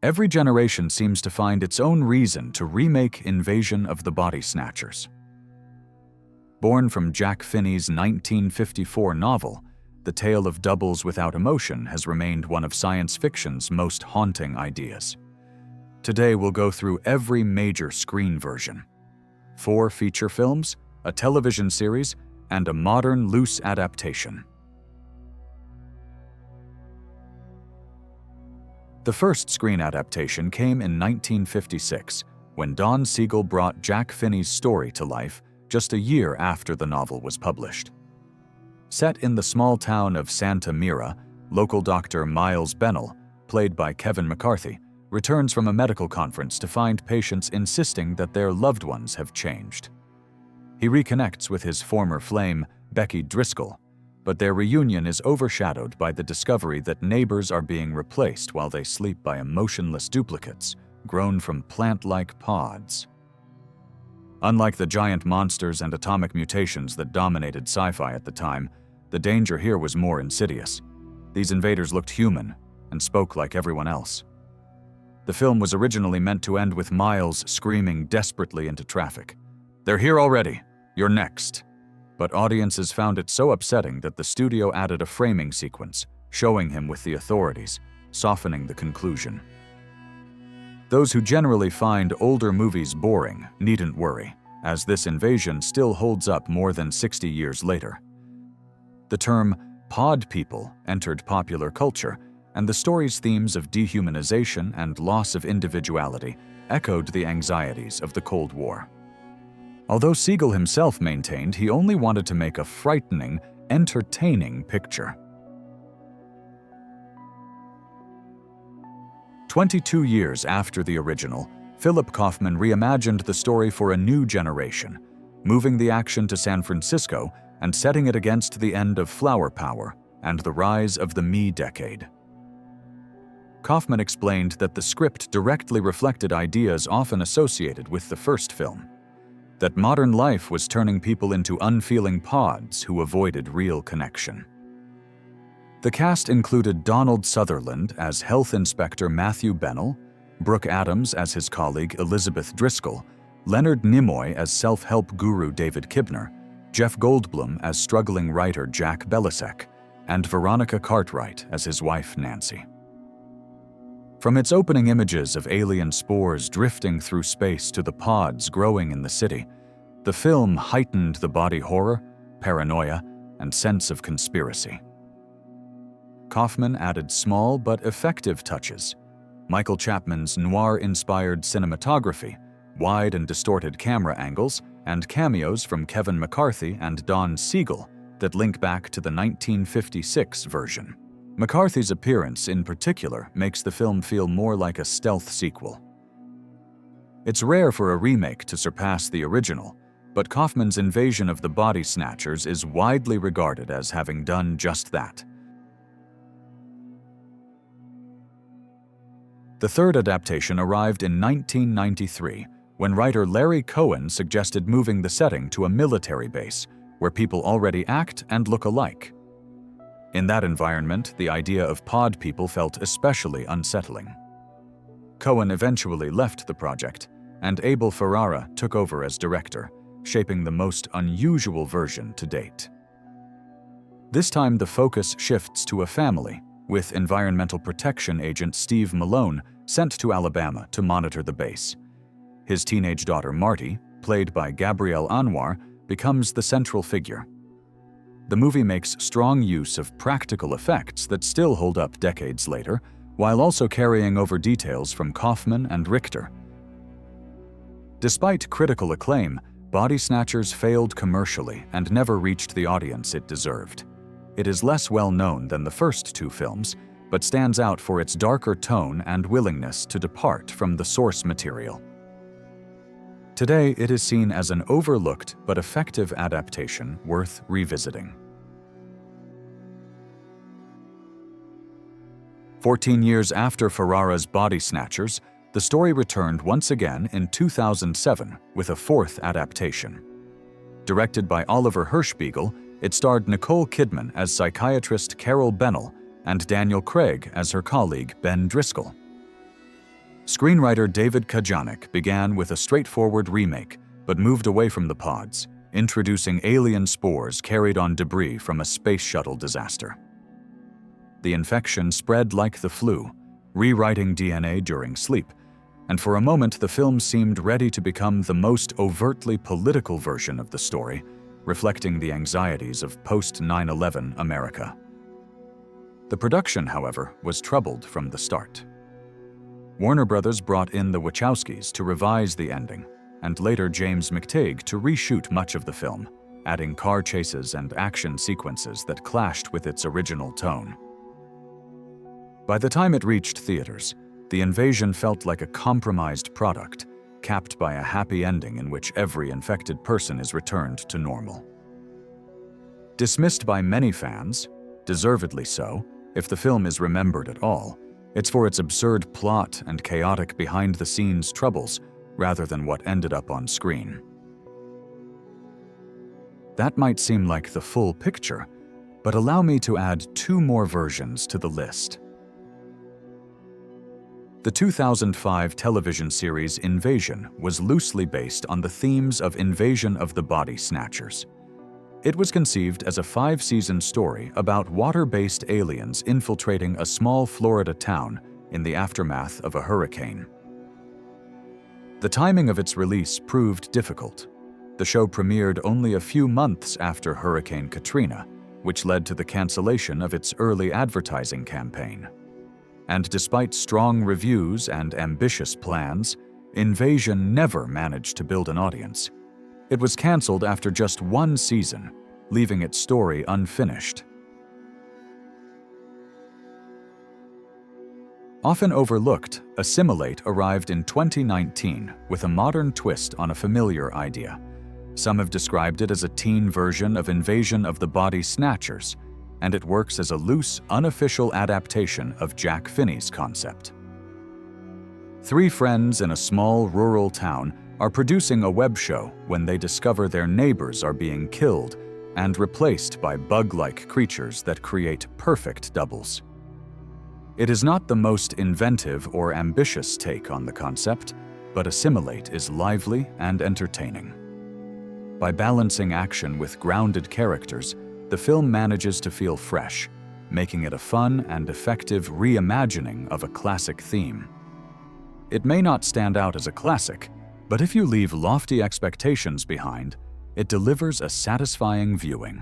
Every generation seems to find its own reason to remake Invasion of the Body Snatchers. Born from Jack Finney's 1954 novel, the tale of doubles without emotion has remained one of science fiction's most haunting ideas. Today we'll go through every major screen version: 4 feature films, a television series, and a modern loose adaptation. The first screen adaptation came in 1956, when Don Siegel brought Jack Finney's story to life just a year after the novel was published. Set in the small town of Santa Mira, local doctor Miles Bennell, played by Kevin McCarthy, returns from a medical conference to find patients insisting that their loved ones have changed. He reconnects with his former flame, Becky Driscoll, but their reunion is overshadowed by the discovery that neighbors are being replaced while they sleep by emotionless duplicates, grown from plant-like pods. Unlike the giant monsters and atomic mutations that dominated sci-fi at the time, the danger here was more insidious. These invaders looked human and spoke like everyone else. The film was originally meant to end with Miles screaming desperately into traffic, "They're here already! You're next!" But audiences found it so upsetting that the studio added a framing sequence, showing him with the authorities, softening the conclusion. Those who generally find older movies boring needn't worry, as this invasion still holds up more than 60 years later. The term pod people entered popular culture, and the story's themes of dehumanization and loss of individuality echoed the anxieties of the Cold War. Although Siegel himself maintained he only wanted to make a frightening, entertaining picture. 22 years after the original, Philip Kaufman reimagined the story for a new generation, moving the action to San Francisco and setting it against the end of flower power and the rise of the me decade. Kaufman explained that the script directly reflected ideas often associated with the first film, that modern life was turning people into unfeeling pods who avoided real connection. The cast included Donald Sutherland as Health Inspector Matthew Bennell, Brooke Adams as his colleague Elizabeth Driscoll, Leonard Nimoy as self-help guru David Kibner, Jeff Goldblum as struggling writer Jack Belisek, and Veronica Cartwright as his wife Nancy. From its opening images of alien spores drifting through space to the pods growing in the city, the film heightened the body horror, paranoia, and sense of conspiracy. Kaufman added small but effective touches: Michael Chapman's noir-inspired cinematography, wide and distorted camera angles, and cameos from Kevin McCarthy and Don Siegel that link back to the 1956 version. McCarthy's appearance, in particular, makes the film feel more like a stealth sequel. It's rare for a remake to surpass the original, but Kaufman's Invasion of the Body Snatchers is widely regarded as having done just that. The third adaptation arrived in 1993, when writer Larry Cohen suggested moving the setting to a military base, where people already act and look alike. In that environment, the idea of pod people felt especially unsettling. Cohen eventually left the project, and Abel Ferrara took over as director, shaping the most unusual version to date. This time the focus shifts to a family, with Environmental Protection Agent Steve Malone sent to Alabama to monitor the base. His teenage daughter Marty, played by Gabrielle Anwar, becomes the central figure. The movie makes strong use of practical effects that still hold up decades later, while also carrying over details from Kaufman and Richter. Despite critical acclaim, Body Snatchers failed commercially and never reached the audience it deserved. It is less well known than the first 2 films, but stands out for its darker tone and willingness to depart from the source material. Today, it is seen as an overlooked but effective adaptation worth revisiting. 14 years after Ferrara's Body Snatchers, the story returned once again in 2007 with a 4th adaptation. Directed by Oliver Hirschbiegel, it starred Nicole Kidman as psychiatrist Carol Bennell and Daniel Craig as her colleague Ben Driscoll. Screenwriter David Kajanik began with a straightforward remake, but moved away from the pods, introducing alien spores carried on debris from a space shuttle disaster. The infection spread like the flu, rewriting DNA during sleep, and for a moment the film seemed ready to become the most overtly political version of the story, reflecting the anxieties of post-9/11 America. The production, however, was troubled from the start. Warner Brothers brought in the Wachowskis to revise the ending, and later James McTeigue to reshoot much of the film, adding car chases and action sequences that clashed with its original tone. By the time it reached theaters, the invasion felt like a compromised product, capped by a happy ending in which every infected person is returned to normal. Dismissed by many fans, deservedly so, if the film is remembered at all, it's for its absurd plot and chaotic behind-the-scenes troubles rather than what ended up on screen. That might seem like the full picture, but allow me to add 2 more versions to the list. The 2005 television series Invasion was loosely based on the themes of Invasion of the Body Snatchers. It was conceived as a 5-season story about water-based aliens infiltrating a small Florida town in the aftermath of a hurricane. The timing of its release proved difficult. The show premiered only a few months after Hurricane Katrina, which led to the cancellation of its early advertising campaign. And despite strong reviews and ambitious plans, Invasion never managed to build an audience. It was canceled after just 1 season, leaving its story unfinished. Often overlooked, Assimilate arrived in 2019 with a modern twist on a familiar idea. Some have described it as a teen version of Invasion of the Body Snatchers, and it works as a loose, unofficial adaptation of Jack Finney's concept. 3 friends in a small rural town are producing a web show when they discover their neighbors are being killed and replaced by bug-like creatures that create perfect doubles. It is not the most inventive or ambitious take on the concept, but Assimilate is lively and entertaining. By balancing action with grounded characters, the film manages to feel fresh, making it a fun and effective reimagining of a classic theme. It may not stand out as a classic, but if you leave lofty expectations behind, it delivers a satisfying viewing.